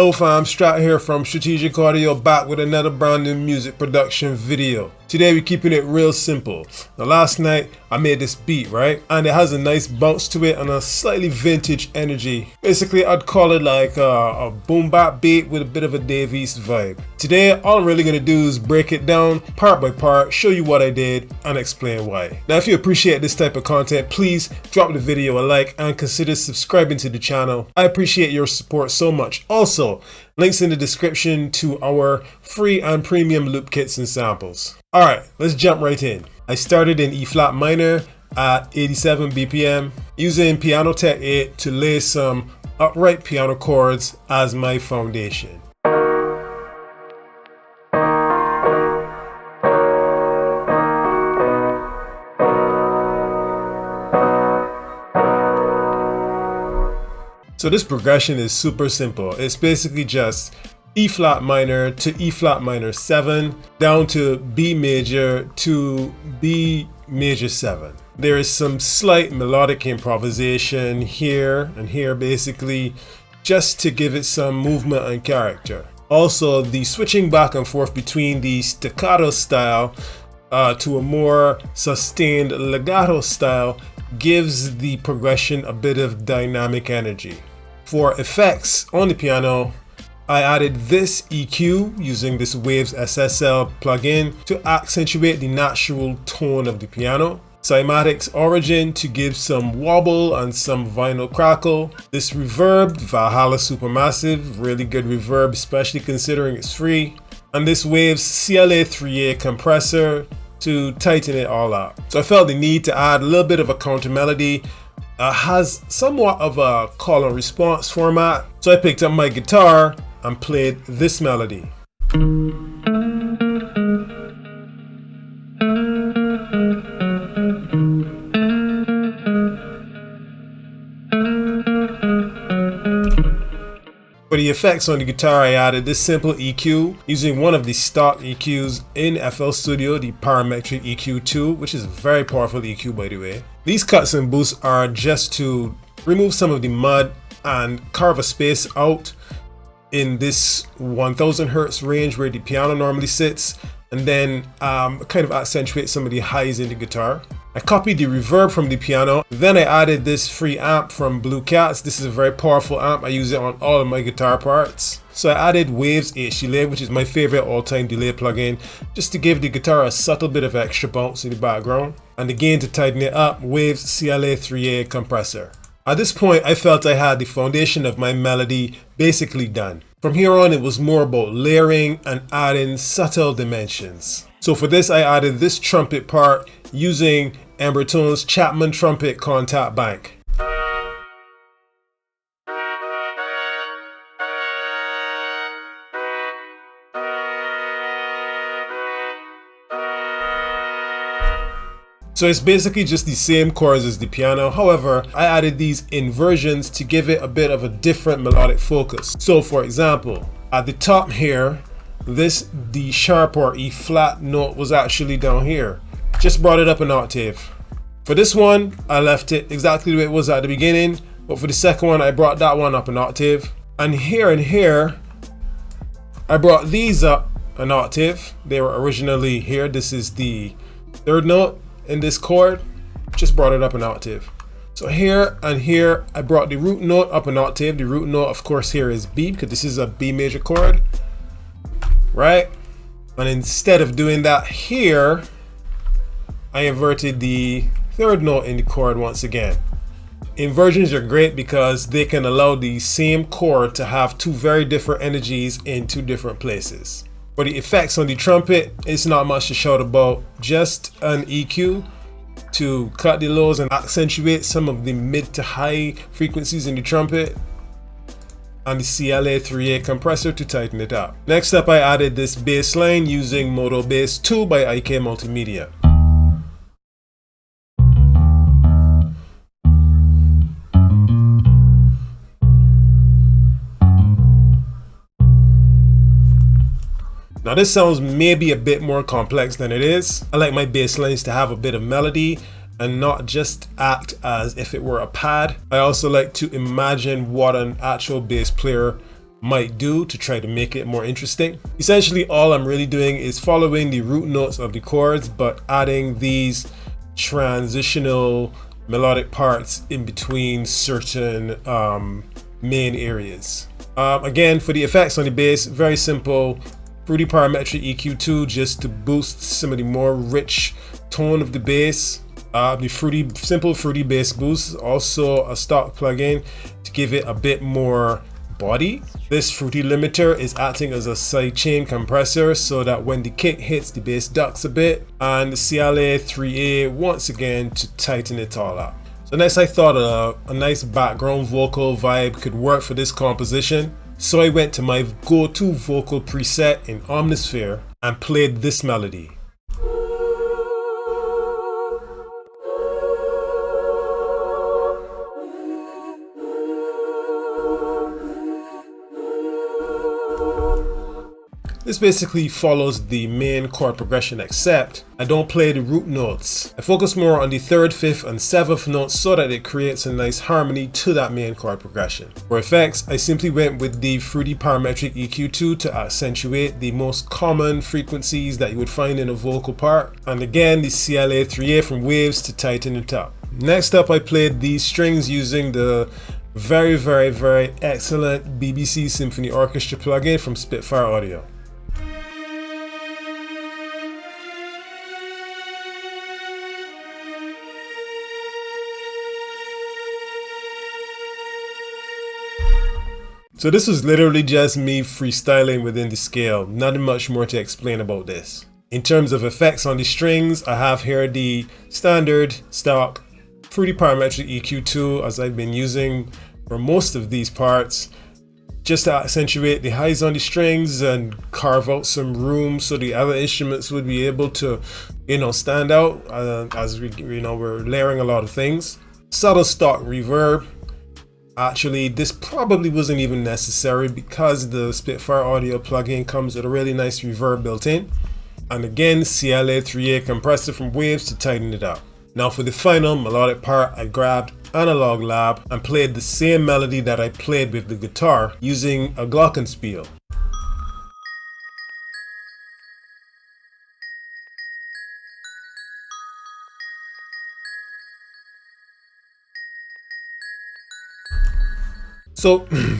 Yo fam, Strat here from Strategic Audio, back with another brand new music production video. Today we're keeping it real simple. Now last night I made this beat, right? And it has a nice bounce to it and a slightly vintage energy. Basically I'd call it like a boom bap beat with a bit of a Dave East vibe. Today all I'm really gonna do is break it down part by part, show you what I did and explain why. Now if you appreciate this type of content, please drop the video a like and consider subscribing to the channel. I appreciate your support so much. Also, links in the description to our free and premium loop kits and samples. Alright, let's jump right in. I started in E flat minor at 87 BPM using Piano Tech 8 to lay some upright piano chords as my foundation. So this progression is super simple. It's basically just E flat minor to E flat minor 7 down to B major to B major 7. There is some slight melodic improvisation here and here, basically just to give it some movement and character. Also, the switching back and forth between the staccato style to a more sustained legato style gives the progression a bit of dynamic energy. For effects on the piano, I added this EQ using this Waves SSL plugin to accentuate the natural tone of the piano. Cymatics Origin to give some wobble and some vinyl crackle. This reverb, Valhalla Supermassive, really good reverb, especially considering it's free. And this Waves CLA 3A compressor to tighten it all up. So I felt the need to add a little bit of a counter melody. Has somewhat of a call and response format. So I picked up my guitar and played this melody. For the effects on the guitar, I added this simple EQ using one of the stock EQs in FL Studio, the Parametric EQ2, which is a very powerful EQ by the way. These cuts and boosts are just to remove some of the mud and carve a space out in this 1000 Hertz range where the piano normally sits, and then kind of accentuate some of the highs in the guitar. I copied the reverb from the piano, then I added this free amp from Blue Cats. This is a very powerful amp, I use it on all of my guitar parts. So I added Waves H delay, which is my favorite all-time delay plugin, just to give the guitar a subtle bit of extra bounce in the background. And again, to tighten it up, Waves CLA 3A compressor. At this point, I felt I had the foundation of my melody basically done. From here on, it was more about layering and adding subtle dimensions. So for this, I added this trumpet part using Embertone's Chapman Trumpet Contact Bank. So it's basically just the same chords as the piano. However, I added these inversions to give it a bit of a different melodic focus. So for example, at the top here, this D sharp or E flat note was actually down here. Just brought it up an octave. For this one, I left it exactly the way it was at the beginning, but for the second one, I brought that one up an octave. And here, I brought these up an octave. They were originally here. This is the third note in this chord, just brought it up an octave. So here and here, I brought the root note up an octave. The root note, of course, here is B because this is a B major chord, right? And instead of doing that here, I inverted the third note in the chord once again. Inversions are great because they can allow the same chord to have two very different energies in two different places. For the effects on the trumpet, it's not much to shout about, just an EQ to cut the lows and accentuate some of the mid to high frequencies in the trumpet, and the CLA 3A compressor to tighten it up. Next up, I added this bass line using Moto Bass 2 by IK Multimedia. Now this sounds maybe a bit more complex than it is. I like my bass lines to have a bit of melody and not just act as if it were a pad. I also like to imagine what an actual bass player might do to try to make it more interesting. Essentially, all I'm really doing is following the root notes of the chords, but adding these transitional melodic parts in between certain main areas. Again, for the effects on the bass, very simple. Fruity Parametric EQ2 just to boost some of the more rich tone of the bass. The simple fruity bass boost, also a stock plugin to give it a bit more body. This fruity limiter is acting as a sidechain compressor so that when the kick hits, the bass ducks a bit, and the CLA 3A once again to tighten it all up. So next I thought a nice background vocal vibe could work for this composition. So I went to my go-to vocal preset in Omnisphere and played this melody. This basically follows the main chord progression, except I don't play the root notes. I focus more on the 3rd, 5th, and 7th notes so that it creates a nice harmony to that main chord progression. For effects, I simply went with the Fruity Parametric EQ2 to accentuate the most common frequencies that you would find in a vocal part, and again the CLA 3A from Waves to tighten it up. Next up, I played these strings using the very excellent BBC Symphony Orchestra plugin from Spitfire Audio. So this was literally just me freestyling within the scale, nothing much more to explain about this. In terms of effects on the strings, I have here the standard stock Fruity Parametric EQ2 as I've been using for most of these parts, just to accentuate the highs on the strings and carve out some room so the other instruments would be able to, stand out as we're layering a lot of things. Subtle stock reverb. Actually, this probably wasn't even necessary because the Spitfire Audio plugin comes with a really nice reverb built in. And again, CLA 3A compressor from Waves to tighten it up. Now for the final melodic part, I grabbed Analog Lab and played the same melody that I played with the guitar using a glockenspiel.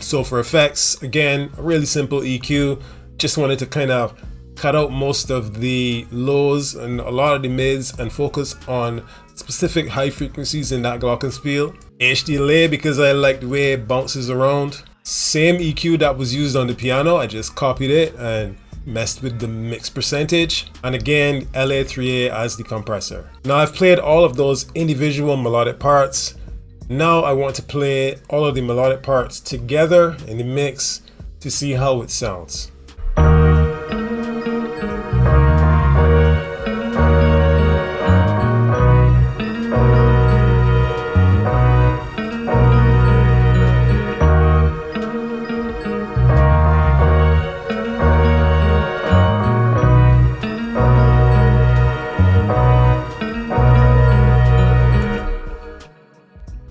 So for effects, again, a really simple EQ. Just wanted to kind of cut out most of the lows and a lot of the mids and focus on specific high frequencies in that glockenspiel. HDLA because I like the way it bounces around. Same EQ that was used on the piano, I just copied it and messed with the mix percentage, and again LA3A as the compressor. Now I've played all of those individual melodic parts. Now I want to play all of the melodic parts together in the mix to see how it sounds.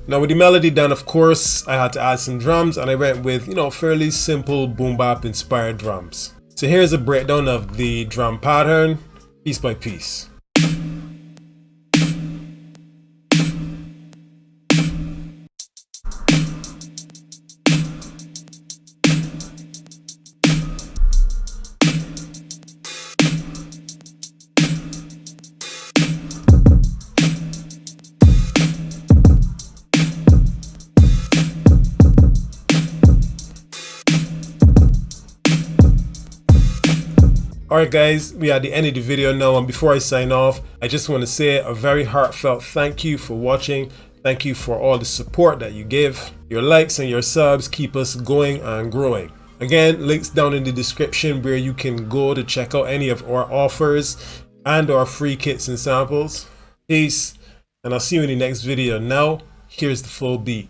Now with the melody done, of course, I had to add some drums, and I went with, fairly simple boom bap inspired drums. So here's a breakdown of the drum pattern, piece by piece. Alright guys, we are at the end of the video now, and before I sign off, I just want to say a very heartfelt thank you for watching. Thank you for all the support that you give. Your likes and your subs keep us going and growing. Again, links down in the description where you can go to check out any of our offers and our free kits and samples. Peace, and I'll see you in the next video. Now, here's the full beat.